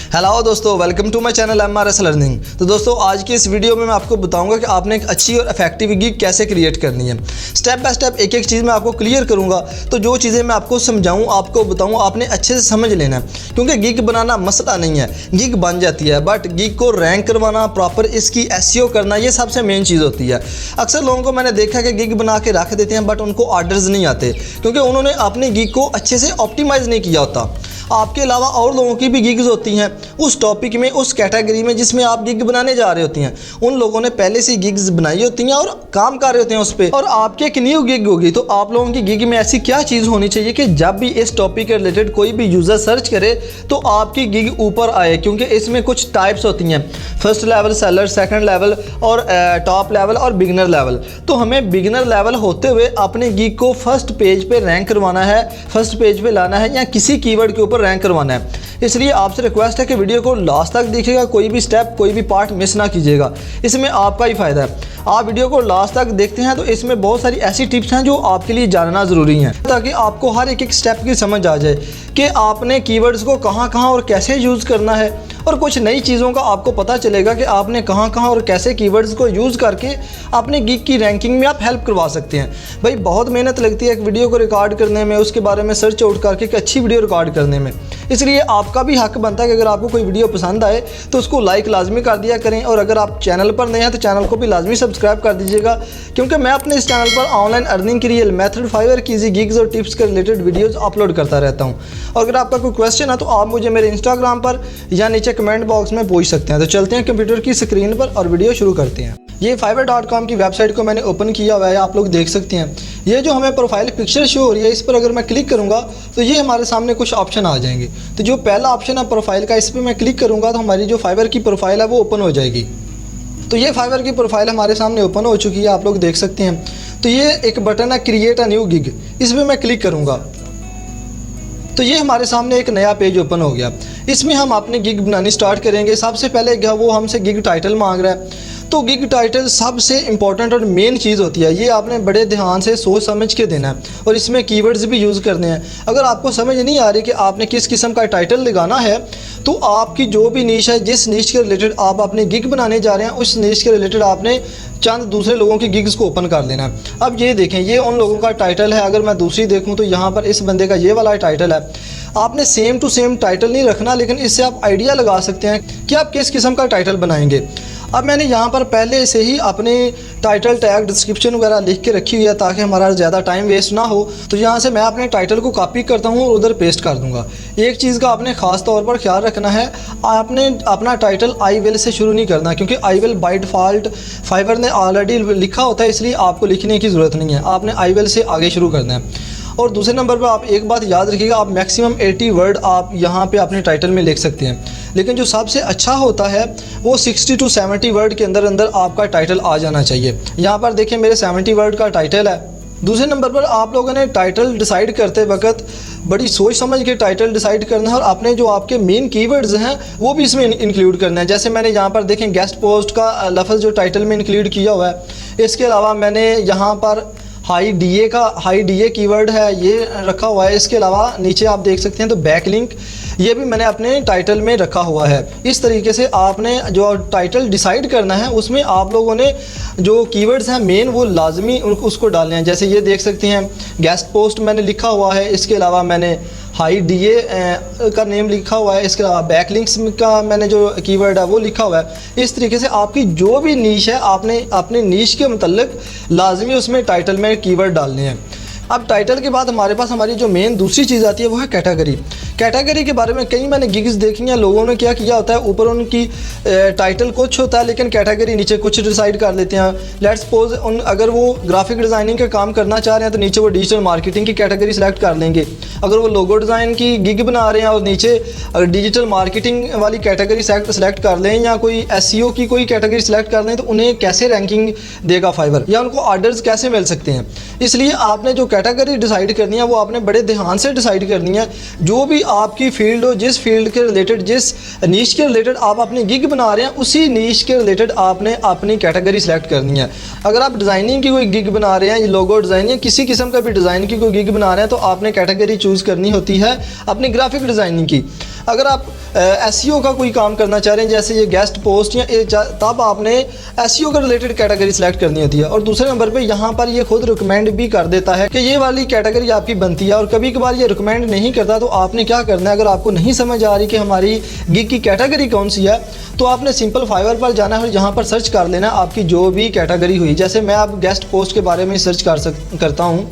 Hello दोस्तों, welcome to my channel MRS learning. तो दोस्तों आज की इस वीडियो में मैं आपको बताऊंगा कि आपने एक अच्छी और इफेक्टिव गिग कैसे क्रिएट करनी है। स्टेप बाय स्टेप एक एक चीज़ मैं आपको क्लियर करूंगा। तो जो चीज़ें मैं आपको समझाऊं, आपको बताऊं, आपने अच्छे से समझ लेना है, क्योंकि गिग बनाना मसला नहीं है, गिग बन जाती है, बट गिग को रैंक करवाना, प्रॉपर इसकी SEO करना, ये सबसे मेन चीज़ होती है। अक्सर लोगों को मैंने देखा कि गिग बना के रख देते हैं बट उनको ऑर्डर्स नहीं आते, क्योंकि उन्होंने अपने गिग को अच्छे से ऑप्टिमाइज़ नहीं किया होता। आपके अलावा और लोगों की भी गिग्स होती हैं उस टॉपिक में, उस कैटेगरी में जिसमें आप गिग बनाने जा रहे होती हैं। उन लोगों ने पहले से गिग्स बनाई होती हैं और काम कर रहे होते हैं उस पर, और आपकी एक न्यू गिग होगी। तो आप लोगों की गिग में ऐसी क्या चीज़ होनी चाहिए कि जब भी इस टॉपिक के रिलेटेड कोई भी यूज़र सर्च करे तो आपकी गिग ऊपर आए, क्योंकि इसमें कुछ टाइप्स होती हैं, first level, seller, second level और टॉप लेवल और बिगिनर लेवल। तो हमें बिगिनर लेवल होते हुए अपने गिग को फर्स्ट पेज पे रैंक करवाना है, फर्स्ट पेज पे लाना है, या किसी कीवर्ड के ऊपर रैंक करवाना है। इसलिए आपसे रिक्वेस्ट है कि वीडियो को लास्ट तक देखिएगा, कोई भी स्टेप, कोई भी पार्ट मिस ना कीजिएगा, इसमें आपका ही फ़ायदा है। आप वीडियो को लास्ट तक देखते हैं तो इसमें बहुत सारी ऐसी टिप्स हैं जो आपके लिए जानना ज़रूरी है, ताकि आपको हर एक स्टेप की समझ आ जाए कि आपने कीवर्ड्स को कहाँ और कैसे यूज़ करना है, और कुछ नई चीज़ों का आपको पता चलेगा कि आपने कहाँ और कैसे कीवर्ड्स को यूज़ करके अपने गिग की रैंकिंग में आप हेल्प करवा सकते हैं। भाई बहुत मेहनत लगती है एक वीडियो को रिकॉर्ड करने में, उसके बारे में सर्च आउट करके एक अच्छी वीडियो रिकॉर्ड करने में। इसलिए आपका भी हक बनता है कि अगर आपको कोई वीडियो पसंद आए तो उसको लाइक लाजमी कर दिया करें, और अगर आप चैनल पर नए हैं तो चैनल को भी लाजमी सब्सक्राइब कर दीजिएगा, क्योंकि मैं अपने इस चैनल पर ऑनलाइन अर्निंग की रियल मेथड, फाइवर की ईजी गिग्स और टिप्स के रिलेटेड वीडियोस अपलोड करता रहता हूं। और अगर आपका कोई क्वेश्चन है तो आप मुझे मेरे इंस्टाग्राम पर या नीचे कमेंट बॉक्स में पूछ सकते हैं। तो चलते हैं कंप्यूटर की स्क्रीन पर और वीडियो शुरू करते हैं। ये fiverr.com की वेबसाइट को मैंने ओपन किया हुआ है, आप लोग देख सकते हैं। ये जो हमें प्रोफाइल पिक्चर शो हो रही है, इस पर अगर मैं क्लिक करूंगा तो ये हमारे सामने कुछ ऑप्शन आ जाएंगे। तो जो पहला ऑप्शन है प्रोफाइल का, इस पर मैं क्लिक करूंगा तो हमारी जो फाइवर की प्रोफाइल है वो ओपन हो जाएगी। तो ये फाइवर की प्रोफाइल हमारे सामने ओपन हो चुकी है, आप लोग देख सकते हैं। तो ये एक बटन है क्रिएट अ न्यू गिग, इस पर मैं क्लिक करूँगा तो ये हमारे सामने एक नया पेज ओपन हो गया। इसमें हम अपनी गिग बनानी स्टार्ट करेंगे। सबसे पहले वो हमसे गिग टाइटल मांग रहा है। तो गिग टाइटल सबसे इंपॉर्टेंट और मेन चीज़ होती है, ये आपने बड़े ध्यान से सोच समझ के देना है, और इसमें कीवर्ड्स भी यूज़ करने हैं। अगर आपको समझ नहीं आ रही कि आपने किस किस्म का टाइटल लगाना है, तो आपकी जो भी नीश है, जिस नीश के रिलेटेड आप अपनी गिग बनाने जा रहे हैं, उस नीश के रिलेटेड आपने चंद दूसरे लोगों की गिग्स को ओपन कर लेना है। अब ये देखें, ये उन लोगों का टाइटल है। अगर मैं दूसरी देखूं तो यहाँ पर इस बंदे का ये वाला टाइटल है। आपने सेम टू सेम टाइटल नहीं रखना, लेकिन इससे आप आइडिया लगा सकते हैं कि आप किस किस्म का टाइटल बनाएंगे। अब मैंने यहाँ पर पहले से ही अपने टाइटल टैग, डिस्क्रिप्शन वगैरह लिख के रखी हुई है, ताकि हमारा ज़्यादा टाइम वेस्ट ना हो। तो यहाँ से मैं अपने टाइटल को कॉपी करता हूँ और उधर पेस्ट कर दूँगा। एक चीज़ का आपने ख़ास तौर पर ख्याल रखना है, आपने अपना टाइटल आई विल से शुरू नहीं करना, क्योंकि I will by default Fiverr ने ऑलरेडी लिखा होता है, इसलिए आपको लिखने की ज़रूरत नहीं है। आपने आई विल से आगे शुरू करना है। और दूसरे नंबर पर आप एक बात याद रखिएगा, आप मैक्सिमम 80 वर्ड आप यहाँ पे अपने टाइटल में लिख सकते हैं, लेकिन जो सबसे अच्छा होता है वो 60 to 70 वर्ड के अंदर आपका टाइटल आ जाना चाहिए। यहाँ पर देखिए मेरे 70 वर्ड का टाइटल है। दूसरे नंबर पर आप लोगों ने टाइटल डिसाइड करते वक्त बड़ी सोच समझ के टाइटल डिसाइड करना है, और अपने जो आपके मेन कीवर्ड्स हैं वो भी इसमें इंक्लूड करना है। जैसे मैंने यहाँ पर देखें गेस्ट पोस्ट का लफ्ज़ जो टाइटल में इंक्लूड किया हुआ है। इसके अलावा मैंने यहाँ पर हाई डीए कीवर्ड है, ये रखा हुआ है। इसके अलावा नीचे आप देख सकते हैं तो बैकलिंक, ये भी मैंने अपने टाइटल में रखा हुआ है। इस तरीके से आपने जो टाइटल डिसाइड करना है उसमें आप लोगों ने जो कीवर्ड्स हैं मेन वो लाजमी उसको डालने हैं। जैसे ये देख सकते हैं गेस्ट पोस्ट मैंने लिखा हुआ है, इसके अलावा मैंने हाई डीए का नेम लिखा हुआ है, इसके अलावा बैकलिंक्स का मैंने जो कीवर्ड है वो लिखा हुआ है। इस तरीके से आपकी जो भी नीश है, आपने अपने नीश के मुतल्लिक लाजमी उसमें टाइटल में कीवर्ड डालने हैं। अब टाइटल के बाद हमारे पास हमारी जो मेन दूसरी चीज़ आती है वो है कैटेगरी। कैटेगरी के बारे में कई मैंने गिग्स देखी हैं, लोगों ने क्या किया होता है, ऊपर उनकी टाइटल कुछ होता है लेकिन कैटेगरी नीचे कुछ डिसाइड कर लेते हैं। लेट्स सपोज अगर वो ग्राफिक डिज़ाइनिंग का काम करना चाह रहे हैं तो नीचे वो डिजिटल मार्केटिंग की कैटेगरी सेलेक्ट कर लेंगे। अगर वो लोगो डिज़ाइन की गिग बना रहे हैं और नीचे डिजिटल मार्केटिंग वाली कैटेगरी सेलेक्ट कर लें, या कोई SEO की कोई कैटेगरी सेलेक्ट कर लें, तो उन्हें कैसे रैंकिंग देगा फाइवर, या उनको ऑर्डर्स कैसे मिल सकते हैं। इसलिए आपने जो कैटेगरी डिसाइड करनी है वो आपने बड़े ध्यान से डिसाइड करनी है। जो भी आपकी फील्ड हो, जिस फील्ड के रिलेटेड, जिस नीश के रिलेटेड आप अपनी गिग बना रहे हैं, उसी नीश के रिलेटेड आपने अपनी कैटेगरी सेलेक्ट करनी है। अगर आप डिज़ाइनिंग की कोई गिग बना रहे हैं, लोगो डिज़ाइन या किसी किस्म का भी डिज़ाइन की कोई गिग बना रहे हैं, तो आपने कैटेगरी चूज़ करनी होती है अपनी ग्राफिक डिज़ाइनिंग की। अगर आप एसईओ का कोई काम करना चाह रहे हैं, जैसे ये गेस्ट पोस्ट या तब आपने एसईओ का रिलेटेड कैटेगरी सेलेक्ट करनी होती है। और दूसरे नंबर पे यहाँ पर ये खुद रिकमेंड भी कर देता है कि ये वाली कैटेगरी आपकी बनती है, और कभी कभार ये रिकमेंड नहीं करता। तो आपने क्या करना है, अगर आपको नहीं समझ आ रही कि हमारी गिग की कैटेगरी कौन सी है, तो आपने सिंपल फाइवर पर जाना है और यहाँ पर सर्च कर लेना आपकी जो भी कैटेगरी हुई। जैसे मैं अब गेस्ट पोस्ट के बारे में सर्च करता हूँ,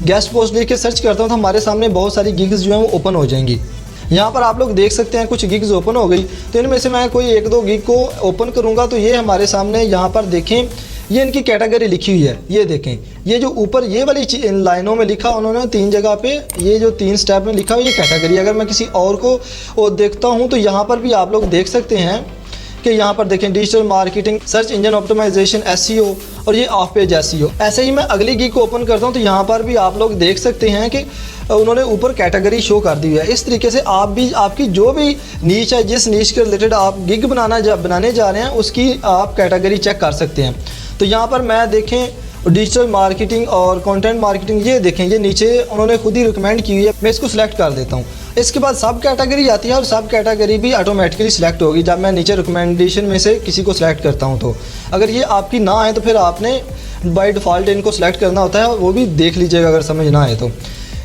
गेस्ट पोस्ट लेके सर्च करता हूँ, तो हमारे सामने बहुत सारी गिग्स जो हैं वो ओपन हो जाएंगी। यहाँ पर आप लोग देख सकते हैं कुछ गिग्स ओपन हो गई। तो इनमें से मैं कोई 1-2 गिग को ओपन करूँगा, तो ये हमारे सामने यहाँ पर देखें, ये इनकी कैटेगरी लिखी हुई है। ये देखें, ये जो ऊपर ये वाली इन लाइनों में लिखा उन्होंने 3 जगह पे, ये जो 3 स्टेप में लिखा हुआ ये कैटेगरी। अगर मैं किसी और को देखता हूँ तो यहाँ पर भी आप लोग देख सकते हैं कि यहाँ पर देखें digital marketing, search engine optimisation, SEO, और ये ऑफ पेज एसईओ। ऐसे ही मैं अगली गिग को ओपन करता हूँ तो यहाँ पर भी आप लोग देख सकते हैं कि उन्होंने ऊपर कैटेगरी शो कर दी है। इस तरीके से आप भी आपकी जो भी नीच है, जिस नीच के रिलेटेड आप गिग बनाने जा रहे हैं, उसकी आप कैटेगरी चेक कर सकते हैं। तो यहाँ पर मैं देखें डिजिटल मार्केटिंग और कंटेंट मार्केटिंग, ये देखें ये नीचे उन्होंने खुद ही रिकमेंड की हुई है। मैं इसको सिलेक्ट कर देता हूँ। इसके बाद सब कैटेगरी आती है और सब कैटेगरी भी ऑटोमेटिकली सिलेक्ट होगी जब मैं नीचे रिकमेंडेशन में से किसी को सिलेक्ट करता हूँ। तो अगर ये आपकी ना आए तो फिर आपने बाय डिफ़ॉल्ट इनको सिलेक्ट करना होता है, वो भी देख लीजिएगा अगर समझ ना आए तो।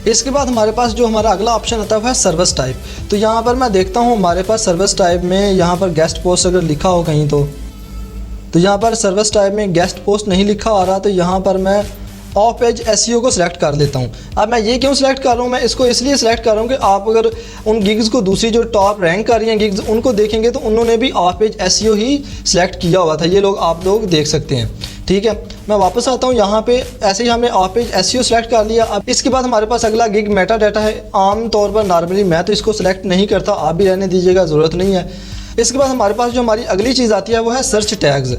इसके बाद हमारे पास जो हमारा अगला ऑप्शन आता है सर्विस टाइप। तो यहाँ पर मैं देखता हूँ हमारे पास सर्विस टाइप में यहाँ पर गेस्ट पोस्ट अगर लिखा हो कहीं तो यहाँ पर सर्विस टाइप में गेस्ट पोस्ट नहीं लिखा आ रहा, तो यहाँ पर मैं ऑफ पेज एसईओ को सिलेक्ट कर लेता हूँ। अब मैं ये क्यों सिलेक्ट कर रहा हूँ, मैं इसको इसलिए सिलेक्ट कर रहा हूँ कि आप अगर उन गिग्स को दूसरी जो टॉप रैंक कर रही हैं गिग्स उनको देखेंगे तो उन्होंने भी of page SEO he select किया हुआ था। ये लोग आप लोग देख सकते हैं। ठीक है, मैं वापस आता हूँ यहाँ पे। ऐसे ही हमने ऑफ पेज एसईओ सेलेक्ट कर लिया। अब इसके बाद हमारे पास अगला गिग मेटा डाटा है। आम तौर पर नॉर्मली मैं तो इसको सिलेक्ट नहीं करता, आप भी रहने दीजिएगा, ज़रूरत नहीं है। इसके बाद हमारे पास जो हमारी अगली चीज़ आती है वो है सर्च टैग्स।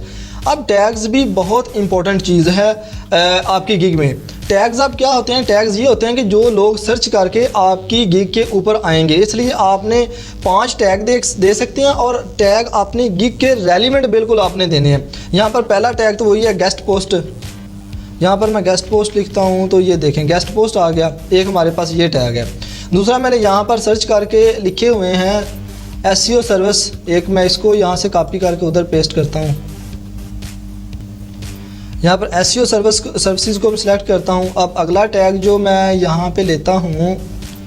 अब टैग्स भी बहुत इंपॉर्टेंट चीज़ है आपकी गिग में। टैग्स अब क्या होते हैं, टैग्स ये होते हैं कि जो लोग सर्च करके आपकी गिग के ऊपर आएंगे, इसलिए आपने 5 टैग दे सकते हैं और टैग अपनी गिग के रेलिवेंट बिल्कुल आपने देने हैं। यहाँ पर पहला टैग तो वही है गेस्ट पोस्ट। यहाँ पर मैं गेस्ट पोस्ट लिखता हूँ तो ये देखें गेस्ट पोस्ट आ गया। एक हमारे पास ये टैग है। दूसरा मैंने यहाँ पर सर्च करके लिखे हुए हैं एसईओ सर्विस। एक मैं इसको यहाँ से कॉपी करके उधर पेस्ट करता हूँ। यहाँ पर एसईओ सर्विसेज को सिलेक्ट करता हूँ। अब अगला टैग जो मैं यहाँ पे लेता हूँ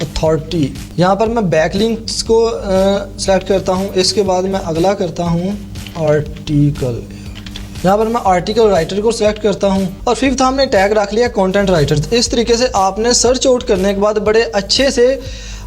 अथॉरिटी। यहाँ पर मैं बैकलिंक्स को सिलेक्ट करता हूँ। इसके बाद मैं अगला करता हूँ आर्टिकल। यहाँ पर मैं आर्टिकल राइटर को सिलेक्ट करता हूँ। और फिफ्थ हमने टैग रख लिया कंटेंट राइटर। इस तरीके से आपने सर्च आउट करने के बाद बड़े अच्छे से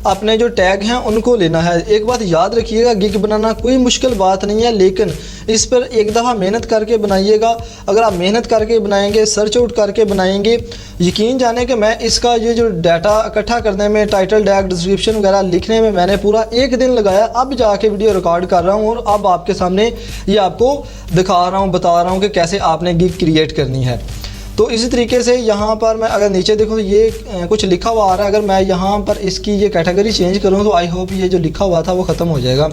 अपने जो टैग हैं उनको लेना है। एक बात याद रखिएगा, गिग बनाना कोई मुश्किल बात नहीं है, लेकिन इस पर एक दफ़ा मेहनत करके बनाइएगा। अगर आप मेहनत करके बनाएंगे, सर्च आउट करके बनाएंगे, यकीन जाने कि मैं इसका ये जो डाटा इकट्ठा करने में, टाइटल टैग, डिस्क्रिप्शन वगैरह लिखने में मैंने पूरा 1 दिन लगाया। अब जाके वीडियो रिकॉर्ड कर रहा हूँ और अब आपके सामने ये आपको दिखा रहा हूँ, बता रहा हूँ कि कैसे आपने गिग क्रिएट करनी है। तो इसी तरीके से यहाँ पर मैं अगर नीचे देखो तो ये कुछ लिखा हुआ आ रहा है। अगर मैं यहाँ पर इसकी ये कैटेगरी चेंज करूँ तो आई होप ये जो लिखा हुआ था वो ख़त्म हो जाएगा।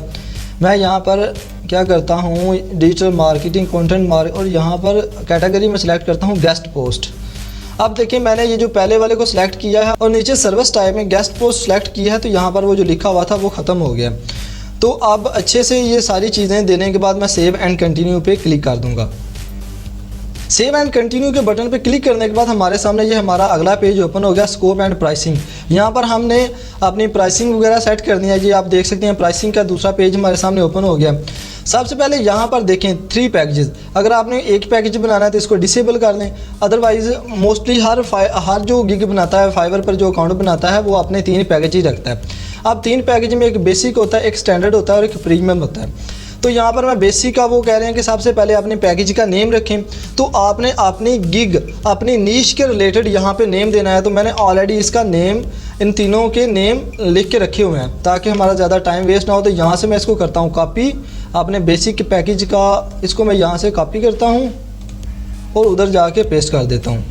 मैं यहाँ पर क्या करता हूँ डिजिटल मार्केटिंग, कंटेंट और यहाँ पर कैटेगरी में सिलेक्ट करता हूँ गेस्ट पोस्ट। अब देखिए मैंने ये जो पहले वाले को सिलेक्ट किया है और नीचे सर्विस टाइप में गेस्ट पोस्ट सिलेक्ट किया है, तो यहाँ पर वो जो लिखा हुआ था वो ख़त्म हो गया। तो अब अच्छे से ये सारी चीज़ें देने के बाद मैं सेव एंड कंटिन्यू पे क्लिक कर दूँगा। सेव एंड कंटिन्यू के बटन पे क्लिक करने के बाद हमारे सामने ये हमारा अगला पेज ओपन हो गया, स्कोप एंड प्राइसिंग। यहाँ पर हमने अपनी प्राइसिंग वगैरह सेट करनी है। ये आप देख सकते हैं प्राइसिंग का दूसरा पेज हमारे सामने ओपन हो गया। सबसे पहले यहाँ पर देखें 3 पैकेजेस। अगर आपने एक पैकेज बनाना है तो इसको डिसेबल कर लें, अदरवाइज़ मोस्टली हर जो गिग बनाता है, फाइवर पर जो अकाउंट बनाता है वो अपने 3 पैकेज ही रखता है। अब 3 पैकेज में एक बेसिक होता है, एक स्टैंडर्ड होता है और एक प्रीमियम होता है। तो यहाँ पर मैं बेसिक का वो कह रहे हैं कि सबसे पहले अपने पैकेज का नेम रखें। तो आपने अपनी गिग, अपनी नीश के रिलेटेड यहाँ पे नेम देना है। तो मैंने ऑलरेडी इसका नेम, इन तीनों के नेम लिख के रखे हुए हैं ताकि हमारा ज़्यादा टाइम वेस्ट ना हो। तो यहाँ से मैं इसको करता हूँ कॉपी, अपने बेसिक के पैकेज का इसको मैं यहाँ से कॉपी करता हूँ और उधर जाके पेस्ट कर देता हूँ।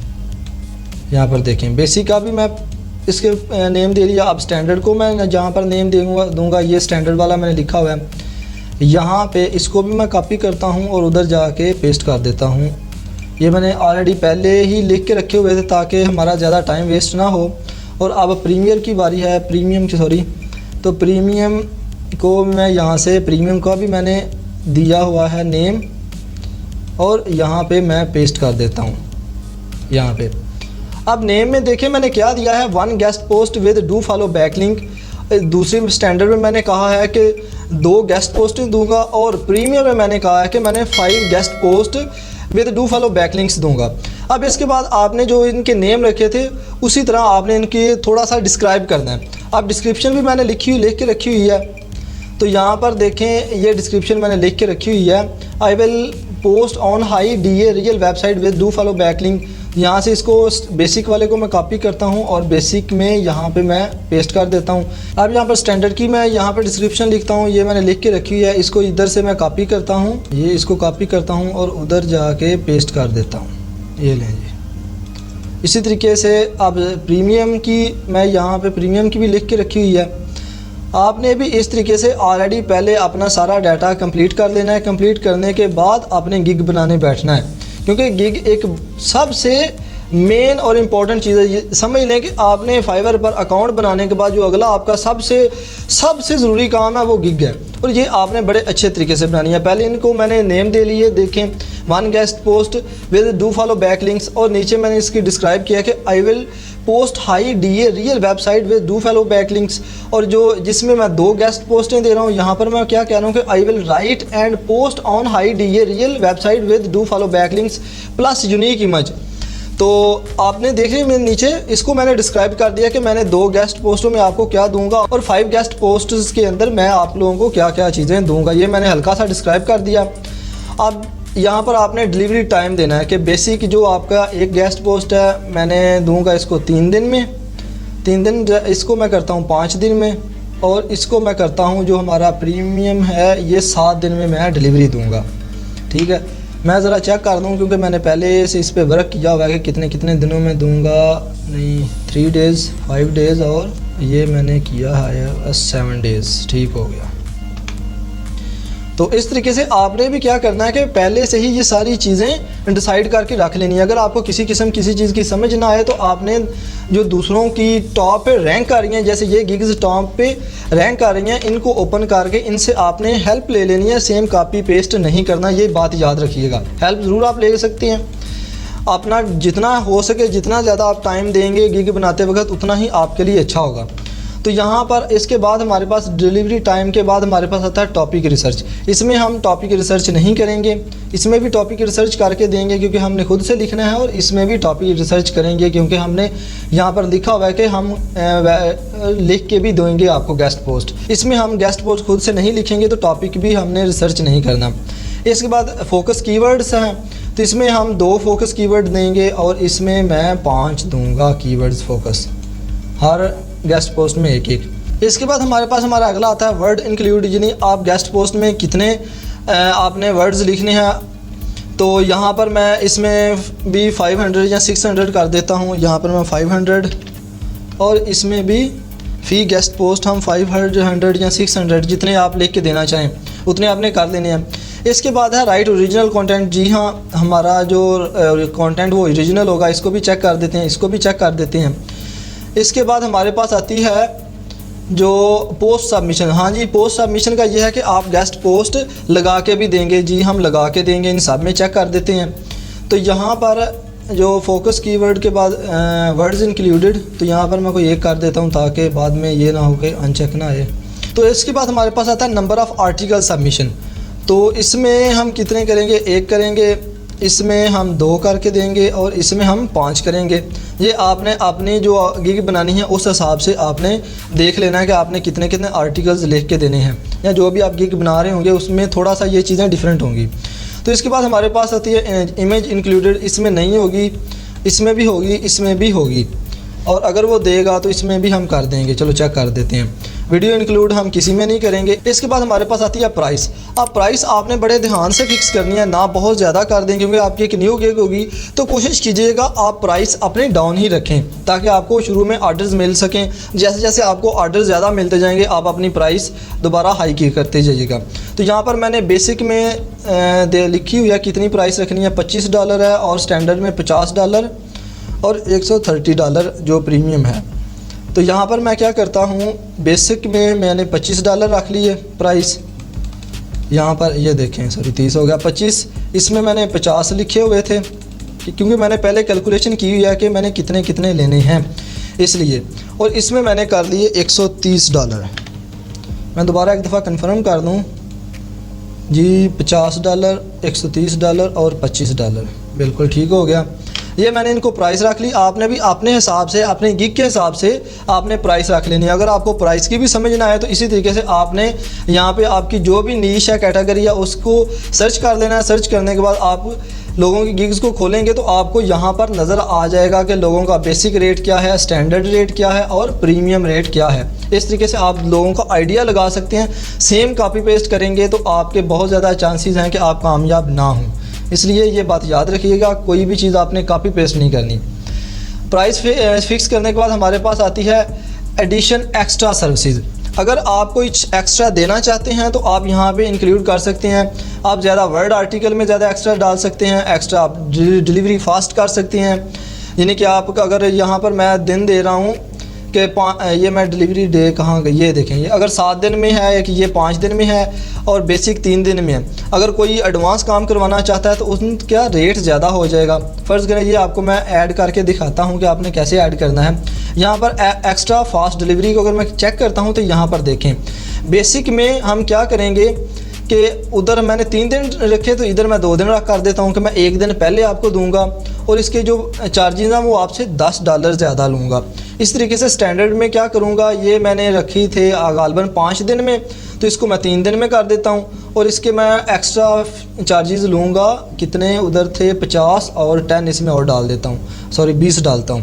यहाँ पर देखें बेसिक का भी मैं इसके नेम दे दिया। अब स्टैंडर्ड को मैं जहाँ पर नेम दूँगा ये स्टैंडर्ड वाला मैंने लिखा हुआ है। यहाँ पे इसको भी मैं कॉपी करता हूँ और उधर जाके पेस्ट कर देता हूँ। ये मैंने ऑलरेडी पहले ही लिख के रखे हुए थे ताकि हमारा ज़्यादा टाइम वेस्ट ना हो। और अब प्रीमियर की बारी है, तो प्रीमियम को मैं यहाँ से प्रीमियम का भी मैंने दिया हुआ है नेम, और यहाँ पे मैं पेस्ट कर देता हूँ यहाँ पे। अब नेम में देखिए मैंने क्या दिया है, 1 guest post with do follow backlink. दूसरी स्टैंडर्ड में मैंने कहा है कि 2 गेस्ट पोस्ट दूंगा, और प्रीमियम में मैंने कहा है कि मैंने 5 guest post with do follow backlinks दूंगा। अब इसके बाद आपने जो इनके नेम रखे थे उसी तरह आपने इनकी थोड़ा सा डिस्क्राइब करना है। अब डिस्क्रिप्शन भी मैंने लिख के रखी हुई है, तो यहाँ पर देखें ये डिस्क्रिप्शन मैंने लिख के रखी हुई है, I will post on high DA real website with do follow backlink. यहाँ से इसको बेसिक वाले को मैं कॉपी करता हूँ और बेसिक में यहाँ पे मैं पेस्ट कर देता हूँ। अब यहाँ पर स्टैंडर्ड की मैं यहाँ पर डिस्क्रिप्शन लिखता हूँ, ये मैंने लिख के रखी हुई है, इसको इधर से मैं कॉपी करता हूँ, ये इसको कॉपी करता हूँ और उधर जाके पेस्ट कर देता हूँ, ये लें जी। इसी तरीके से अब प्रीमियम की मैं यहाँ पे प्रीमियम की भी लिख के रखी हुई है। आपने भी इस तरीके से ऑलरेडी पहले अपना सारा डाटा कंप्लीट कर लेना है। कंप्लीट करने के बाद आपने गिग बनाने बैठना है, क्योंकि गिग एक सबसे मेन और इम्पॉर्टेंट चीज़ है। ये समझ लें कि आपने फाइवर पर अकाउंट बनाने के बाद जो अगला आपका सबसे ज़रूरी काम है वो गिग है, और ये आपने बड़े अच्छे तरीके से बनानी है। पहले इनको मैंने नेम दे लिए, देखें 1 guest post with do follow back links, और नीचे मैंने इसकी डिस्क्राइब किया कि I will post high DA real website with do follow back links, और जो जिसमें मैं 2 गेस्ट पोस्टें दे रहा हूँ, यहाँ पर मैं क्या कह रहा हूँ कि I will write and post on high DA real website with do follow back links plus unique image. तो आपने देख लिया मैंने नीचे इसको मैंने डिस्क्राइब कर दिया कि मैंने 2 गेस्ट पोस्टों में आपको क्या दूंगा और 5 गेस्ट पोस्ट्स के अंदर मैं आप लोगों को क्या क्या चीज़ें दूंगा, ये मैंने हल्का सा डिस्क्राइब कर दिया। अब यहाँ पर आपने डिलीवरी टाइम देना है कि बेसिक जो आपका एक गेस्ट पोस्ट है मैंने दूंगा इसको 3 दिन में, 3 दिन, इसको मैं करता हूँ 5 दिन में, और इसको मैं करता हूँ जो हमारा प्रीमियम है ये 7 दिन में मैं डिलीवरी दूँगा। ठीक है, मैं ज़रा चेक कर दूँ क्योंकि मैंने पहले से इस पर वर्क किया हुआ है कि कितने कितने दिनों में दूंगा। नहीं, 3 डेज़, 5 डेज़, और ये मैंने किया है 7 डेज़। ठीक हो गया। तो इस तरीके से आपने भी क्या करना है कि पहले से ही ये सारी चीज़ें डिसाइड करके रख लेनी है। अगर आपको किसी चीज़ की समझ ना आए तो आपने जो दूसरों की टॉप पे रैंक कर रही हैं, जैसे ये गिग्स टॉप पे रैंक कर रही हैं, इनको ओपन करके इनसे आपने हेल्प ले लेनी है। सेम कॉपी पेस्ट नहीं करना, ये बात याद रखिएगा। हेल्प ज़रूर आप ले सकते हैं, अपना जितना हो सके जितना ज़्यादा आप टाइम देंगे गिग बनाते वक्त उतना ही आपके लिए अच्छा होगा। तो यहाँ पर इसके बाद हमारे पास डिलीवरी टाइम के बाद हमारे पास आता है टॉपिक रिसर्च। इसमें हम टॉपिक रिसर्च नहीं करेंगे, इसमें भी टॉपिक रिसर्च करके देंगे क्योंकि हमने खुद से लिखना है, और इसमें भी टॉपिक रिसर्च करेंगे क्योंकि हमने यहाँ पर लिखा हुआ है कि हम लिख के भी देंगे आपको गेस्ट पोस्ट। इसमें हम गेस्ट पोस्ट खुद से नहीं लिखेंगे तो टॉपिक भी हमने रिसर्च नहीं करना। इसके बाद फोकस कीवर्ड्स हैं, तो इसमें हम 2 फोकस कीवर्ड देंगे और इसमें मैं 5 दूँगा कीवर्ड्स फोकस, हर गेस्ट पोस्ट में 1-1। इसके बाद हमारे पास हमारा अगला आता है वर्ड इंक्लूड, यानी आप गेस्ट पोस्ट में कितने आपने वर्ड्स लिखने हैं। तो यहाँ पर मैं इसमें भी 500 या 600 कर देता हूँ, यहाँ पर मैं 500, और इसमें भी फ़ी गेस्ट पोस्ट हम 500 या 600 जितने आप लिख के देना चाहें उतने आपने कर लेने हैं। इसके बाद है राइट ओरिजिनल कंटेंट। जी हाँ, हमारा जो कंटेंट वो ओरिजिनल होगा, इसको भी चेक कर देते हैं, इसको भी चेक कर देते हैं। इसके बाद हमारे पास आती है जो पोस्ट सबमिशन। हाँ जी, पोस्ट सबमिशन का ये है कि आप गेस्ट पोस्ट लगा के भी देंगे। जी हम लगा के देंगे, इन सब में चेक कर देते हैं। तो यहाँ पर जो फोकस कीवर्ड के बाद वर्ड्स इंक्लूडेड, तो यहाँ पर मैं कोई एक कर देता हूँ ताकि बाद में ये ना हो कि अनचेक ना आए। तो इसके बाद हमारे पास आता है नंबर ऑफ़ आर्टिकल सबमिशन। तो इसमें हम कितने करेंगे, 1 करेंगे, इसमें हम 2 करके देंगे और इसमें हम 5 करेंगे। ये आपने अपनी जो गिग बनानी है उस हिसाब से आपने देख लेना है कि आपने कितने कितने आर्टिकल्स लिख के देने हैं, या जो भी आप गिग बना रहे होंगे उसमें थोड़ा सा ये चीज़ें डिफरेंट होंगी। तो इसके बाद हमारे पास आती है इमेज इंक्लूडेड। इसमें नहीं होगी, इसमें भी होगी, इसमें भी होगी, और अगर वो देगा तो इसमें भी हम कर देंगे। चलो चेक कर देते हैं। वीडियो इंक्लूड हम किसी में नहीं करेंगे। इसके बाद हमारे पास आती है प्राइस। अब प्राइस आपने बड़े ध्यान से फिक्स करनी है, ना बहुत ज़्यादा कर दें क्योंकि आपकी एक न्यू गिग होगी। तो कोशिश कीजिएगा आप प्राइस अपने डाउन ही रखें ताकि आपको शुरू में ऑर्डर्स मिल सकें। जैसे जैसे आपको ऑर्डर ज़्यादा मिलते जाएंगे आप अपनी प्राइस दोबारा हाई की करते जाइएगा। तो यहाँ पर मैंने बेसिक में लिखी हुई है कितनी प्राइस रखनी है, $25 है, और स्टैंडर्ड में $50 और $130 जो प्रीमियम है। तो यहाँ पर मैं क्या करता हूँ, बेसिक में मैंने $25 रख लिए प्राइस। यहाँ पर ये देखें, सॉरी 30 हो गया, 25, इसमें मैंने 50 लिखे हुए थे क्योंकि मैंने पहले कैलकुलेशन की हुई है कि मैंने कितने कितने लेने हैं इसलिए। और इसमें मैंने कर लिए $130। मैं दोबारा एक दफ़ा कंफर्म कर दूँ जी, $50, $130 और $25, बिल्कुल ठीक हो गया। ये मैंने इनको प्राइस रख ली। आपने भी अपने हिसाब से, अपने गिग के हिसाब से आपने प्राइस रख लेनी है। अगर आपको प्राइस की भी समझ ना आए तो इसी तरीके से आपने यहाँ पे आपकी जो भी नीश है, कैटेगरी है, उसको सर्च कर लेना है। सर्च करने के बाद आप लोगों की गिग्स को खोलेंगे तो आपको यहाँ पर नज़र आ जाएगा कि लोगों का बेसिक रेट क्या है, स्टैंडर्ड रेट क्या है और प्रीमियम रेट क्या है। इस तरीके से आप लोगों का आइडिया लगा सकते हैं। सेम कॉपी पेस्ट करेंगे तो आपके बहुत ज़्यादा चांसेस हैं कि आप कामयाब ना हों, इसलिए ये बात याद रखिएगा, कोई भी चीज़ आपने कॉपी पेस्ट नहीं करनी। प्राइस फिक्स करने के बाद हमारे पास आती है एडिशन एक्स्ट्रा सर्विसेज। अगर आप कोई एक्स्ट्रा देना चाहते हैं तो आप यहाँ पे इंक्लूड कर सकते हैं। आप ज़्यादा वर्ड आर्टिकल में ज़्यादा एक्स्ट्रा डाल सकते हैं, एक्स्ट्रा आप डिलीवरी फास्ट कर सकते हैं। यानी कि आप अगर यहाँ पर मैं दिन दे रहा हूँ कि ये मैं डिलीवरी डे कहाँ गई, ये देखें, ये अगर 7 दिन में है कि ये 5 दिन में है और बेसिक 3 दिन में है। अगर कोई एडवांस काम करवाना चाहता है तो उसका रेट ज़्यादा हो जाएगा। फ़र्ज़ करें ये आपको मैं ऐड करके दिखाता हूँ कि आपने कैसे ऐड करना है। यहाँ पर एक्स्ट्रा फास्ट डिलीवरी को अगर मैं चेक करता हूँ तो यहाँ पर देखें, बेसिक में हम क्या करेंगे कि उधर मैंने 3 दिन रखे तो इधर मैं 2 दिन रख कर देता हूँ कि मैं 1 दिन पहले आपको दूंगा और इसके जो चार्जेस हैं वो आपसे $10 ज़्यादा लूँगा। इस तरीके से स्टैंडर्ड में क्या करूँगा, ये मैंने रखी थे गालबन 5 दिन में, तो इसको मैं 3 दिन में कर देता हूँ और इसके मैं एक्स्ट्रा चार्जेस लूँगा, कितने उधर थे 50 और 10 इसमें और डाल देता हूँ, सॉरी 20 डालता हूँ,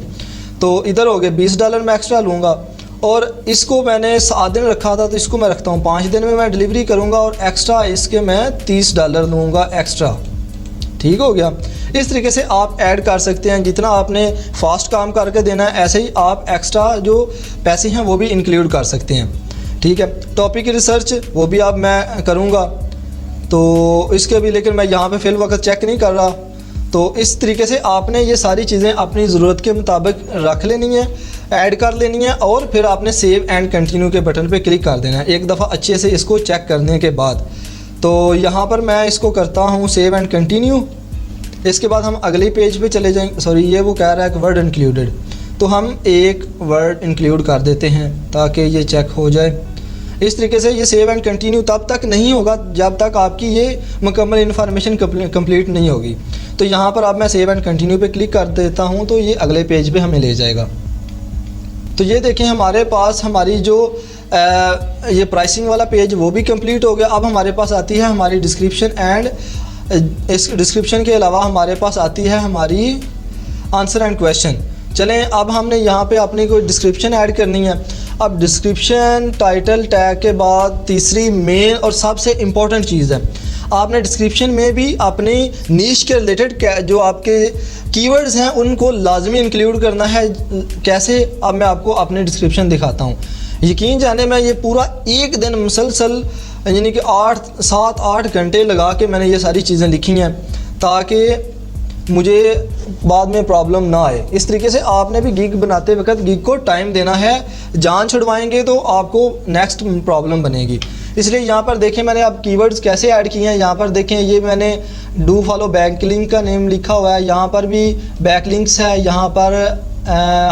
तो इधर हो गए $20 मैं एक्स्ट्रा लूँगा। और इसको मैंने 7 दिन रखा था तो इसको मैं रखता हूँ 5 दिन में मैं डिलीवरी करूँगा और एक्स्ट्रा इसके मैं $30 लूँगा एक्स्ट्रा। ठीक हो गया। इस तरीके से आप ऐड कर सकते हैं। जितना आपने फास्ट काम करके देना है ऐसे ही आप एक्स्ट्रा जो पैसे हैं वो भी इंक्लूड कर सकते हैं। ठीक है। टॉपिक रिसर्च वो भी अब मैं करूँगा तो इसके भी, लेकिन मैं यहाँ पे फिल वक्त चेक नहीं कर रहा। तो इस तरीके से आपने ये सारी चीज़ें अपनी ज़रूरत के मुताबिक रख लेनी है, ऐड कर लेनी है और फिर आपने सेव एंड कंटिन्यू के बटन पे क्लिक कर देना है एक दफ़ा अच्छे से इसको चेक करने के बाद। तो यहाँ पर मैं इसको करता हूँ सेव एंड कंटिन्यू। इसके बाद हम अगले पेज पे चले जाएंगे। सॉरी, ये वो कह रहा है कि वर्ड इंक्लूडेड, तो हम एक वर्ड इंक्लूड कर देते हैं ताकि ये चेक हो जाए। इस तरीके से ये सेव एंड कंटिन्यू तब तक नहीं होगा जब तक आपकी ये मुकम्मल इन्फॉर्मेशन कंप्लीट नहीं होगी। तो यहाँ पर अब मैं सेव एंड कंटिन्यू पे क्लिक कर देता हूँ तो ये अगले पेज पे हमें ले जाएगा। तो ये देखें हमारे पास हमारी जो ये प्राइसिंग वाला पेज वो भी कंप्लीट हो गया। अब हमारे पास आती है हमारी डिस्क्रिप्शन एंड इस डिस्क्रिप्शन के अलावा हमारे पास आती है हमारी आंसर एंड क्वेश्चन। चलें, अब हमने यहाँ पे अपनी कोई डिस्क्रिप्शन ऐड करनी है। अब डिस्क्रिप्शन टाइटल टैग के बाद तीसरी मेन और सबसे इम्पोर्टेंट चीज़ है, आपने डिस्क्रिप्शन में भी अपनी नीश के रिलेटेड जो आपके कीवर्ड्स हैं उनको लाजमी इंक्लूड करना है। कैसे, अब मैं आपको अपनी डिस्क्रिप्शन दिखाता हूँ। यकीन जाने मैं ये पूरा एक दिन मुसलसल यानी कि 7-8 घंटे लगा के मैंने ये सारी चीज़ें लिखी हैं ताकि मुझे बाद में प्रॉब्लम ना आए। इस तरीके से आपने भी गिग बनाते वक्त गिग को टाइम देना है। जान छुड़वाएंगे तो आपको नेक्स्ट प्रॉब्लम बनेगी। इसलिए यहाँ पर देखें मैंने अब कीवर्ड्स कैसे ऐड किए हैं। यहाँ पर देखें ये मैंने डू फॉलो बैकलिंक का नेम लिखा हुआ है, यहाँ पर भी बैकलिंक्स है, यहाँ पर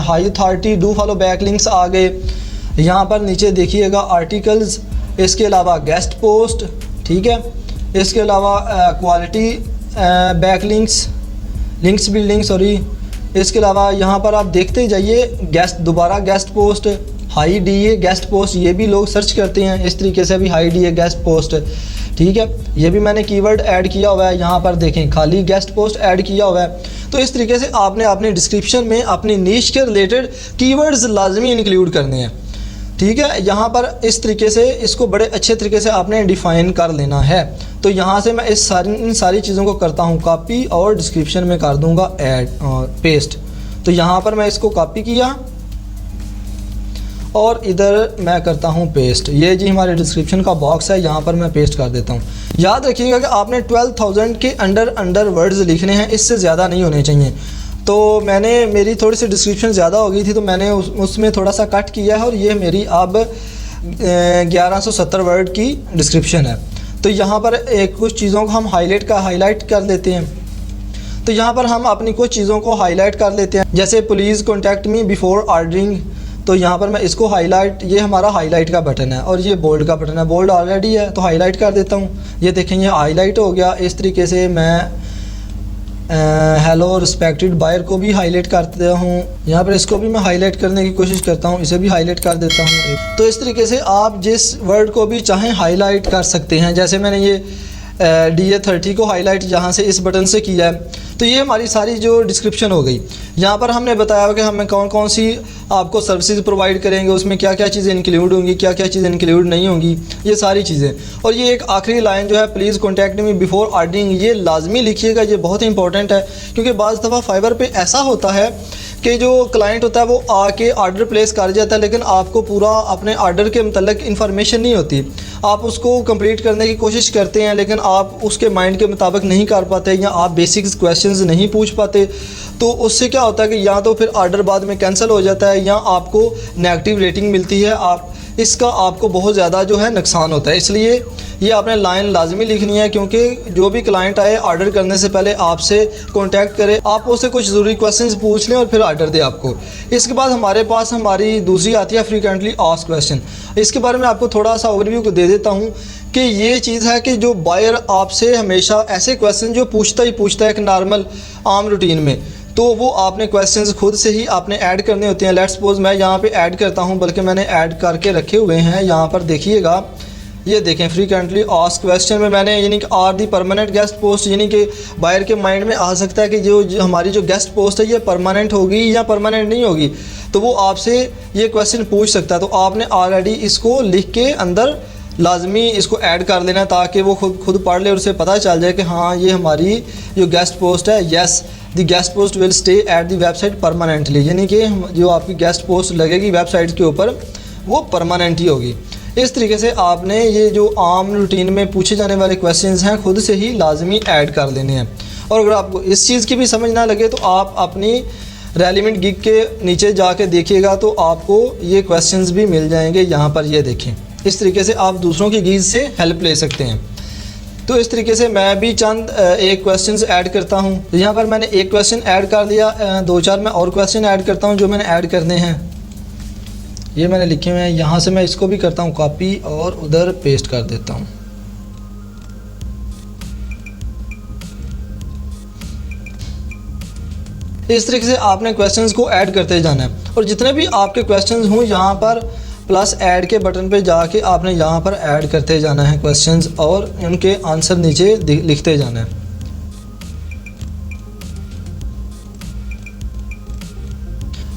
high authority do follow backlinks आ गए। यहाँ पर नीचे देखिएगा आर्टिकल्स, इसके अलावा गेस्ट पोस्ट, ठीक है, इसके अलावा quality backlinks, links building, sorry, इसके अलावा यहाँ पर आप देखते जाइए गेस्ट, दोबारा guest post, high DA guest post, ये भी लोग सर्च करते हैं। इस तरीके से भी हाई डीए गेस्ट पोस्ट, ठीक है, ये भी मैंने कीवर्ड ऐड किया हुआ है। यहाँ पर देखें खाली गेस्ट पोस्ट ऐड किया हुआ है। तो इस तरीके से आपने अपने डिस्क्रिप्शन में अपनी नीश के रिलेटेड कीवर्ड्स लाजमी इंक्लूड करने हैं। ठीक है, यहाँ पर इस तरीके से इसको बड़े अच्छे तरीके से आपने डिफ़ाइन कर लेना है। तो यहाँ से मैं इन सारी चीज़ों को करता हूँ कॉपी और डिस्क्रिप्शन में कर दूँगा ऐड और पेस्ट। तो यहाँ पर मैं इसको कॉपी किया और इधर मैं करता हूँ पेस्ट। ये जी हमारे डिस्क्रिप्शन का बॉक्स है, यहाँ पर मैं पेस्ट कर देता हूँ। याद रखिएगा कि आपने 12,000 के अंडर वर्ड्स लिखने हैं, इससे ज़्यादा नहीं होने चाहिए। तो मैंने मेरी थोड़ी सी डिस्क्रिप्शन ज़्यादा हो गई थी तो मैंने उसमें थोड़ा सा कट किया है और ये मेरी अब 1170 वर्ड की डिस्क्रिप्शन है। तो यहाँ पर कुछ चीज़ों को हम हाईलाइट कर लेते हैं। तो यहाँ पर हम अपनी कुछ चीज़ों को हाईलाइट कर लेते हैं, जैसे please contact me before ordering. तो यहाँ पर मैं इसको हाईलाइट, ये हमारा हाईलाइट का बटन है और ये बोल्ड का बटन है। बोल्ड ऑलरेडी है तो हाईलाइट कर देता हूँ। ये देखें ये हाईलाइट हो गया। इस तरीके से मैं हेलो रिस्पेक्टेड बायर को भी हाईलाइट करता हूँ। यहाँ पर इसको भी मैं हाईलाइट करने की कोशिश करता हूँ, इसे भी हाईलाइट कर देता हूँ। तो इस तरीके से आप जिस वर्ड को भी चाहें हाईलाइट कर सकते हैं। जैसे मैंने ये DA30 को हाईलाइट यहाँ से इस बटन से किया है। तो ये हमारी सारी जो डिस्क्रिप्शन हो गई। यहाँ पर हमने बताया कि हमें कौन कौन सी आपको सर्विसेज प्रोवाइड करेंगे, उसमें क्या क्या चीज़ें इंक्लूड होंगी, क्या क्या चीज़ें इंक्लूड नहीं होंगी, ये सारी चीज़ें। और ये एक आखिरी लाइन जो है please contact me before ordering, ये लाजमी लिखिएगा, ये बहुत इंपॉर्टेंट है। क्योंकि बाज़ दफ़ा फाइवर पे ऐसा होता है कि जो क्लाइंट होता है वो आके ऑर्डर प्लेस कर जाता है, लेकिन आपको पूरा अपने ऑर्डर के मतलब इन्फॉर्मेशन नहीं होती। आप उसको कंप्लीट करने की कोशिश करते हैं लेकिन आप उसके माइंड के मुताबिक नहीं कर पाते या आप बेसिक्स क्वेश्चंस नहीं पूछ पाते। तो उससे क्या होता है कि या तो फिर ऑर्डर बाद में कैंसिल हो जाता है या आपको नेगेटिव रेटिंग मिलती है, इसका आपको बहुत ज़्यादा जो है नुकसान होता है। इसलिए ये आपने लाइन लाजमी लिखनी है, क्योंकि जो भी क्लाइंट आए ऑर्डर करने से पहले आपसे कांटेक्ट करे, आप उससे कुछ ज़रूरी क्वेश्चंस पूछ लें और फिर ऑर्डर दे आपको। इसके बाद हमारे पास हमारी दूसरी आती है फ्रीक्वेंटली आस्क्ड क्वेश्चन। इसके बारे में आपको थोड़ा सा ओवरव्यू को दे देता हूँ कि ये चीज़ है कि जो बायर आपसे हमेशा ऐसे क्वेश्चन जो पूछता है एक नॉर्मल आम रूटीन में, तो वो आपने क्वेश्चंस खुद से ही आपने ऐड करने होते हैं। लेट्स सपोज मैं यहाँ पे ऐड करता हूँ, बल्कि मैंने ऐड करके रखे हुए हैं। यहाँ पर देखिएगा, ये देखें फ्रीक्वेंटली आस्क्ड क्वेश्चन में मैंने यानी कि are the permanent guest post, यानी कि बायर के माइंड में आ सकता है कि जो हमारी जो गेस्ट पोस्ट है ये परमानेंट होगी या परमानेंट नहीं होगी, तो वो आपसे ये क्वेश्चन पूछ सकता है। तो आपने ऑलरेडी इसको लिख के अंदर लाजमी इसको ऐड कर लेना ताकि वो खुद पढ़ ले और उसे पता चल जाए कि हाँ ये हमारी जो गेस्ट पोस्ट है, yes the guest post will stay at the website permanently, यानी कि जो आपकी गेस्ट पोस्ट लगेगी वेबसाइट के ऊपर वो परमानेंट ही होगी। इस तरीके से आपने ये जो आम रूटीन में पूछे जाने वाले क्वेश्चंस हैं खुद से ही लाजमी ऐड कर लेने हैं। और अगर आपको इस चीज़ की भी समझ ना लगे तो आप अपनी रेलिवेंट गिग के नीचे जाके देखिएगा तो आपको ये क्वेश्चंस भी मिल जाएंगे। यहाँ पर ये देखें, इस तरीके से आप दूसरों की गिग से हेल्प ले सकते हैं। तो इस तरीके से मैं भी चंद एक क्वेश्चंस ऐड करता हूँ। तो यहाँ पर मैंने एक क्वेश्चन ऐड कर दिया, 2-4 मैं और क्वेश्चन ऐड करता हूँ जो मैंने ऐड करने हैं। ये मैंने लिखे हुए हैं, यहाँ से मैं इसको भी करता हूँ कॉपी और उधर पेस्ट कर देता हूँ। इस तरीके से आपने क्वेश्चंस को ऐड करते जाना है और जितने भी आपके क्वेश्चंस हों यहाँ पर प्लस ऐड के बटन पे जाके आपने यहाँ पर ऐड करते जाना है क्वेश्चंस और उनके आंसर नीचे लिखते जाना है।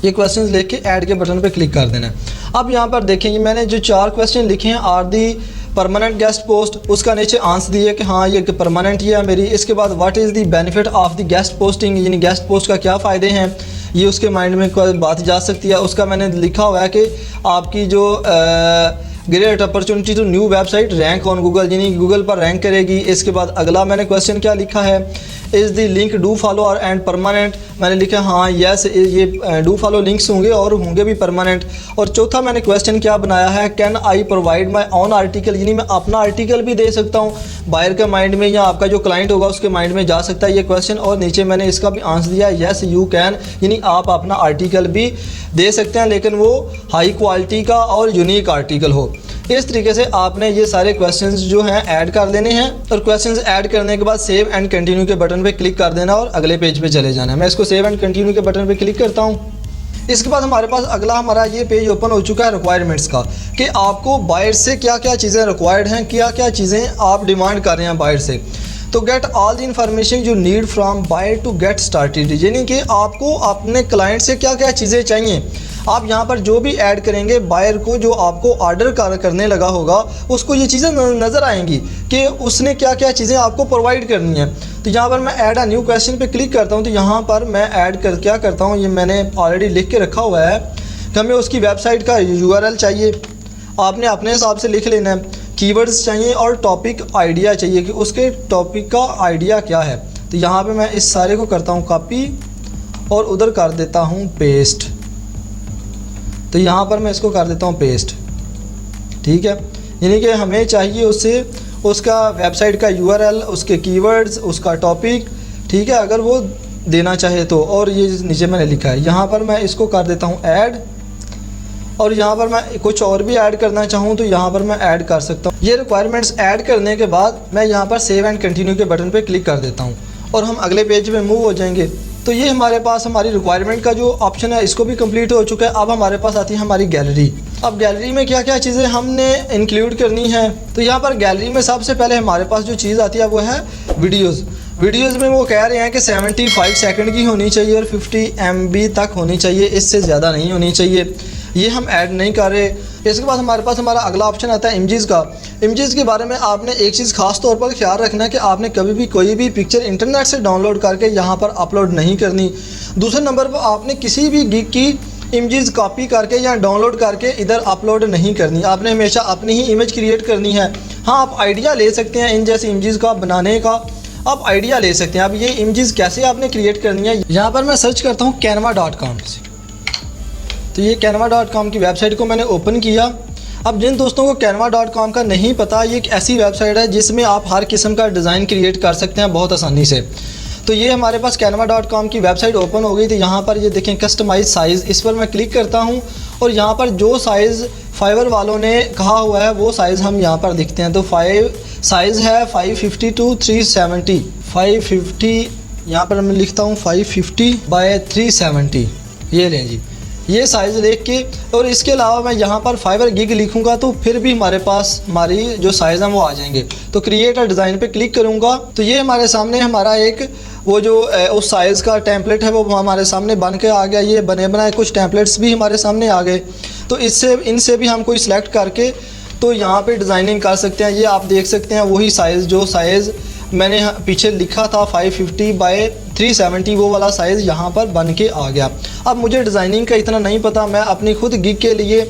ये क्वेश्चंस लिख के ऐड के बटन पे क्लिक कर देना है। अब यहाँ पर देखेंगे मैंने जो 4 क्वेश्चन लिखे हैं are the permanent guest post, उसका नीचे आंसर दिया कि हाँ ये परमानेंट ही है मेरी। इसके बाद what is the benefit of the guest posting, यानी गेस्ट पोस्ट का क्या फ़ायदे हैं, ये उसके माइंड में कोई बात जा सकती है। उसका मैंने लिखा हुआ है कि आपकी जो great opportunity to new website rank on Google, यानी गूगल पर रैंक करेगी। इसके बाद अगला मैंने क्वेश्चन क्या लिखा है, is the link do follow और एंड परमानेंट, मैंने लिखा हाँ यस ये डू फॉलो लिंक्स होंगे और होंगे भी परमानेंट। और चौथा मैंने क्वेश्चन क्या बनाया है, can I provide my on article, यानी मैं अपना आर्टिकल भी दे सकता हूँ। बायर के माइंड में या आपका जो क्लाइंट होगा उसके माइंड में जा सकता है ये क्वेश्चन। और नीचे मैंने इसका भी आंसर दिया यस यू कैन, यानी आप अपना आर्टिकल भी दे सकते हैं लेकिन वो हाई क्वालिटी का और यूनिक आर्टिकल हो। इस तरीके से आपने ये सारे क्वेश्चंस जो हैं ऐड कर लेने हैं और क्वेश्चंस ऐड करने के बाद सेव एंड कंटिन्यू के बटन पे क्लिक कर देना और अगले पेज पे चले जाना है। मैं इसको सेव एंड कंटिन्यू के बटन पे क्लिक करता हूँ। इसके बाद हमारे पास अगला हमारा ये पेज ओपन हो चुका है रिक्वायरमेंट्स का, कि आपको बायर से क्या क्या चीज़ें रिक्वायर्ड हैं, क्या क्या चीज़ें आप डिमांड कर रहे हैं बायर से। तो get all the information you need from buyer to get started, यानी कि आपको अपने क्लाइंट से क्या क्या चीज़ें चाहिए। आप यहाँ पर जो भी ऐड करेंगे बायर को, जो आपको ऑर्डर करने लगा होगा उसको ये चीज़ें नज़र आएंगी कि उसने क्या क्या चीज़ें आपको प्रोवाइड करनी है। तो यहाँ पर मैं ऐड अ न्यू क्वेश्चन पे क्लिक करता हूँ। तो यहाँ पर मैं ऐड क्या करता हूँ, ये मैंने ऑलरेडी लिख के रखा हुआ है कि हमें उसकी वेबसाइट का URL चाहिए, आपने अपने हिसाब से लिख लेना है। कीवर्ड्स चाहिए और टॉपिक आइडिया चाहिए कि उसके टॉपिक का आइडिया क्या है। तो यहाँ पे मैं इस सारे को करता हूँ कॉपी और उधर कर देता हूँ पेस्ट। तो यहाँ पर मैं इसको कर देता हूँ पेस्ट, ठीक है। यानी कि हमें चाहिए उससे उसका वेबसाइट का URL, उसके कीवर्ड्स, उसका टॉपिक, ठीक है, अगर वो देना चाहे तो। और ये नीचे मैंने लिखा है, यहाँ पर मैं इसको कर देता हूँ ऐड, और यहाँ पर मैं कुछ और भी ऐड करना चाहूँ तो यहाँ पर मैं ऐड कर सकता हूँ। ये रिक्वायरमेंट्स ऐड करने के बाद मैं यहाँ पर सेव एंड कंटिन्यू के बटन पे क्लिक कर देता हूँ और हम अगले पेज पे मूव हो जाएंगे। तो ये हमारे पास हमारी रिक्वायरमेंट का जो ऑप्शन है इसको भी कंप्लीट हो चुका है। अब हमारे पास आती है हमारी गैलरी। अब गैलरी में क्या क्या चीज़ें हमने इंक्लूड करनी है, तो यहाँ पर गैलरी में सबसे पहले हमारे पास जो चीज़ आती है वो है वीडियोज़ में वो कह रहे हैं कि 75 सेकंड की होनी चाहिए और 50 MB तक होनी चाहिए, इससे ज़्यादा नहीं होनी चाहिए। ये हम ऐड नहीं कर रहे। इसके बाद हमारे पास हमारा अगला ऑप्शन आता है इमेजेस का। इमेजेस के बारे में आपने एक चीज़ खास तौर पर ख्याल रखना है कि आपने कभी भी कोई भी पिक्चर इंटरनेट से डाउनलोड करके यहाँ पर अपलोड नहीं करनी। दूसरे नंबर पर आपने किसी भी गिग की इमेजेस कॉपी करके या डाउनलोड करके इधर अपलोड नहीं करनी। आपने हमेशा अपनी ही इमेज क्रिएट करनी है। हाँ, आप आइडिया ले सकते हैं इन जैसी इमेजेस का बनाने का, आप आइडिया ले सकते हैं। अब ये इमेजेस कैसे आपने क्रिएट करनी है, यहाँ पर मैं सर्च करता हूँ canva.com से। तो ये canva.com की वेबसाइट को मैंने ओपन किया। अब जिन दोस्तों को canva.com का नहीं पता, ये एक ऐसी वेबसाइट है जिसमें आप हर किस्म का डिज़ाइन क्रिएट कर सकते हैं बहुत आसानी से। तो ये हमारे पास canva.com की वेबसाइट ओपन हो गई। तो यहाँ पर ये देखें कस्टमाइज साइज़, इस पर मैं क्लिक करता हूँ और यहाँ पर जो साइज़ फाइवर वालों ने कहा हुआ है वो साइज़ हम यहाँ पर दिखते हैं। तो साइज़ है 550 to 370। 550 यहाँ पर मैं लिखता हूँ 550 by 370, ये लें जी, ये साइज़ देख के। और इसके अलावा मैं यहाँ पर फाइवर गिग लिखूँगा तो फिर भी हमारे पास हमारी जो साइज़ हैं वो आ जाएंगे। तो क्रिएट अ डिज़ाइन पे क्लिक करूँगा तो ये हमारे सामने हमारा एक वो जो उस साइज़ का टेम्पलेट है वो हमारे सामने बन के आ गया। ये बने बनाए कुछ टेम्पलेट्स भी हमारे सामने आ गए। तो इनसे भी हम कोई सिलेक्ट करके तो यहाँ पे डिज़ाइनिंग कर सकते हैं। ये आप देख सकते हैं वही साइज़ जो साइज़ मैंने पीछे लिखा था 550 by 370, वो वाला साइज़ यहाँ पर बन के आ गया। अब मुझे डिज़ाइनिंग का इतना नहीं पता, मैं अपनी खुद गिग के लिए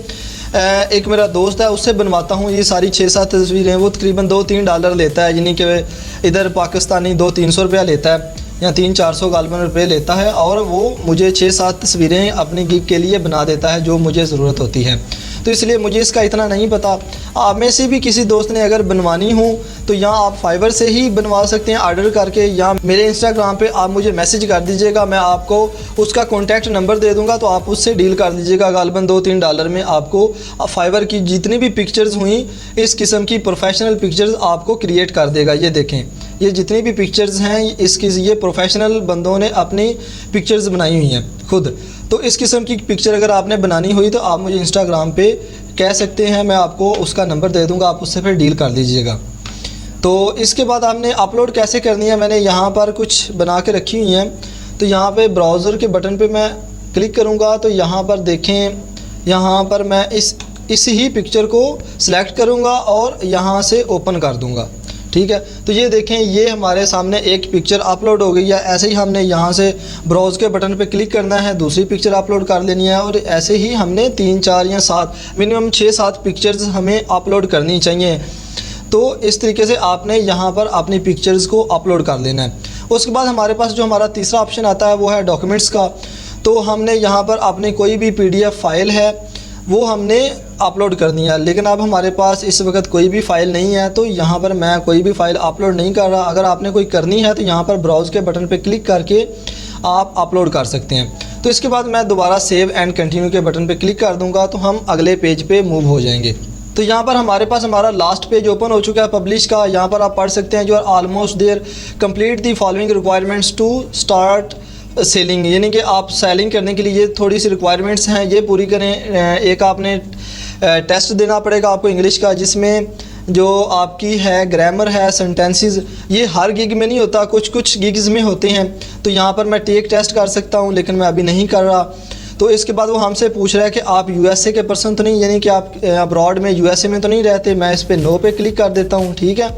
एक मेरा दोस्त है उससे बनवाता हूँ। ये सारी 6-7 तस्वीरें वो तकरीबन $2-3 लेता है, यानी कि इधर पाकिस्तानी 200-300 रुपया लेता है या 300-400 गालबन रुपये लेता है। और वो मुझे 6-7 तस्वीरें अपनी गिग के लिए बना देता है जो मुझे ज़रूरत होती है। तो इसलिए मुझे इसका इतना नहीं पता। आप में से भी किसी दोस्त ने अगर बनवानी हो तो यहाँ आप फाइवर से ही बनवा सकते हैं ऑर्डर करके, या मेरे इंस्टाग्राम पे आप मुझे मैसेज कर दीजिएगा, मैं आपको उसका कॉन्टैक्ट नंबर दे दूँगा तो आप उससे डील कर दीजिएगा। गालबन $2-3 में आपको फाइवर की जितनी भी पिक्चर्स हुई इस किस्म की प्रोफेशनल पिक्चर्स आपको क्रिएट कर देगा। ये देखें, ये जितनी भी पिक्चर्स हैं ये प्रोफेशनल बंदों ने अपनी पिक्चर्स बनाई हुई हैं खुद। तो इस किस्म की पिक्चर अगर आपने बनानी हुई तो आप मुझे इंस्टाग्राम पे कह सकते हैं, मैं आपको उसका नंबर दे दूंगा, आप उससे फिर डील कर लीजिएगा। तो इसके बाद आपने अपलोड कैसे करनी है, मैंने यहाँ पर कुछ बना के रखी हुई हैं। तो यहाँ पे ब्राउज़र के बटन पे मैं क्लिक करूँगा तो यहाँ पर देखें, यहाँ पर मैं इस ही पिक्चर को सिलेक्ट करूँगा और यहाँ से ओपन कर दूँगा, ठीक है। तो ये देखें, ये हमारे सामने एक पिक्चर अपलोड हो गई है। ऐसे ही हमने यहाँ से ब्राउज़ के बटन पे क्लिक करना है, दूसरी पिक्चर अपलोड कर लेनी है और ऐसे ही हमने 3-4 या 7 मिनिमम 6-7 पिक्चर्स हमें अपलोड करनी चाहिए। तो इस तरीके से आपने यहाँ पर अपनी पिक्चर्स को अपलोड कर लेना है। उसके बाद हमारे पास जो हमारा तीसरा ऑप्शन आता है वो है डॉक्यूमेंट्स का। तो हमने यहाँ पर अपनी कोई भी PDF फाइल है वो हमने अपलोड करनी है, लेकिन अब हमारे पास इस वक्त कोई भी फ़ाइल नहीं है तो यहाँ पर मैं कोई भी फ़ाइल अपलोड नहीं कर रहा। अगर आपने कोई करनी है तो यहाँ पर ब्राउज़ के बटन पे क्लिक करके आप अपलोड कर सकते हैं। तो इसके बाद मैं दोबारा सेव एंड कंटिन्यू के बटन पे क्लिक कर दूँगा तो हम अगले पेज पे मूव हो जाएंगे। तो यहाँ पर हमारे पास हमारा लास्ट पेज ओपन हो चुका है पब्लिश का। यहाँ पर आप पढ़ सकते हैं, जो are almost there, complete the following requirements to start selling, यानी कि आप सेलिंग करने के लिए ये थोड़ी सी रिक्वायरमेंट्स हैं, ये पूरी करें। एक आपने टेस्ट देना पड़ेगा आपको इंग्लिश का, जिसमें जो आपकी है ग्रामर है, सेंटेंसेस, ये हर गिग में नहीं होता, कुछ गिग्स में होते हैं। तो यहाँ पर मैं टेक टेस्ट कर सकता हूँ, लेकिन मैं अभी नहीं कर रहा। तो इसके बाद वो हमसे पूछ रहा है कि आप USA के पर्सन तो नहीं, यानी कि आप अब्रॉड में USA में तो नहीं रहते। मैं इस पर नो पे क्लिक कर देता हूँ, ठीक है।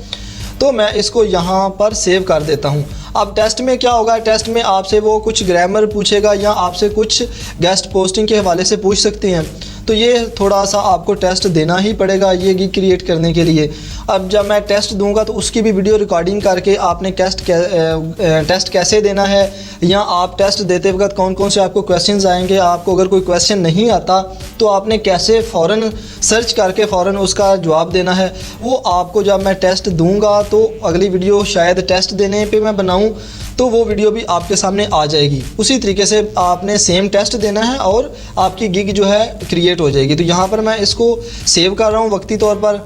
तो मैं इसको यहाँ पर सेव कर देता हूँ। अब टेस्ट में क्या होगा, टेस्ट में आपसे वो कुछ ग्रामर पूछेगा या आपसे कुछ गेस्ट पोस्टिंग के हवाले से पूछ सकते हैं। तो ये थोड़ा सा आपको टेस्ट देना ही पड़ेगा ये गिग क्रिएट करने के लिए। अब जब मैं टेस्ट दूंगा तो उसकी भी वीडियो रिकॉर्डिंग करके आपने टेस्ट कैसे देना है, या आप टेस्ट देते वक्त कौन कौन से आपको क्वेश्चंस आएंगे, आपको अगर कोई क्वेश्चन नहीं आता तो आपने कैसे फ़ौरन सर्च करके फ़ौरन उसका जवाब देना है, वो आपको जब मैं टेस्ट दूंगा तो अगली वीडियो शायद टेस्ट देने पे मैं बनाऊं तो वो वीडियो भी आपके सामने आ जाएगी। उसी तरीके से आपने सेम टेस्ट देना है और आपकी गिग जो है क्रिएट हो जाएगी। तो यहाँ पर मैं इसको सेव कर रहा हूँ वक्ती तौर पर,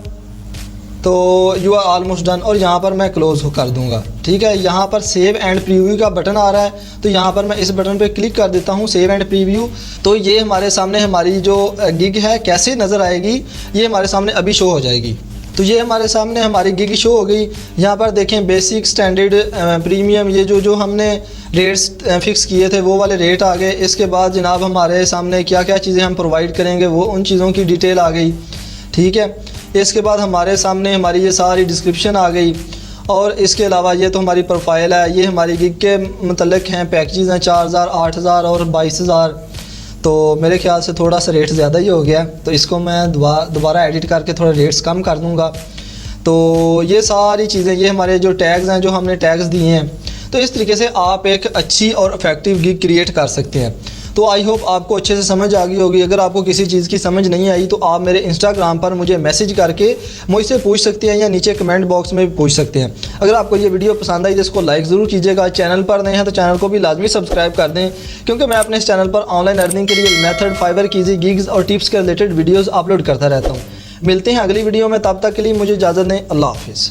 तो यू आर ऑलमोस्ट डन, और यहाँ पर मैं क्लोज़ कर दूँगा। ठीक है, यहाँ पर सेव एंड प्रीव्यू का बटन आ रहा है, तो यहाँ पर मैं इस बटन पे क्लिक कर देता हूँ, सेव एंड प्रीव्यू। तो ये हमारे सामने हमारी जो गिग है कैसे नज़र आएगी ये हमारे सामने अभी शो हो जाएगी। तो ये हमारे सामने हमारी गिग शो हो गई। यहाँ पर देखें बेसिक, स्टैंडर्ड, प्रीमियम, ये जो हमने रेट्स फिक्स किए थे वो वाले रेट आ गए। इसके बाद जनाब हमारे सामने क्या क्या चीज़ें हम प्रोवाइड करेंगे वो उन चीज़ों की डिटेल आ गई। ठीक है, इसके बाद हमारे सामने हमारी ये सारी डिस्क्रिप्शन आ गई, और इसके अलावा ये तो हमारी प्रोफाइल है, ये हमारी गिग के मतलब हैं पैकेजेस हैं 4000, 8000 और 22000। तो मेरे ख्याल से थोड़ा सा रेट ज़्यादा ही हो गया, तो इसको मैं दोबारा एडिट करके थोड़ा रेट्स कम कर दूँगा। तो ये सारी चीज़ें, ये हमारे जो टैग्स हैं जो हमने टैग्स दिए हैं, तो इस तरीके से आप एक अच्छी और इफेक्टिव गिग क्रिएट कर सकते हैं। तो आई होप आपको अच्छे से समझ आ गई होगी। अगर आपको किसी चीज़ की समझ नहीं आई तो आप मेरे इंस्टाग्राम पर मुझे मैसेज करके मुझसे पूछ सकते हैं, या नीचे कमेंट बॉक्स में भी पूछ सकते हैं। अगर आपको ये वीडियो पसंद आई तो इसको लाइक ज़रूर कीजिएगा। चैनल पर नए हैं तो चैनल को भी लाजमी सब्सक्राइब कर दें, क्योंकि मैं अपने इस चैनल पर ऑनलाइन अर्निंग के लिए मेथड, फाइवर, कीजी, गिग्स और टिप्स के रिलेटेड वीडियोज़ अपलोड करता रहता हूँ। मिलते हैं अगली वीडियो में, तब तक के लिए मुझे इजाज़त दें। अल्लाह हाफिज़।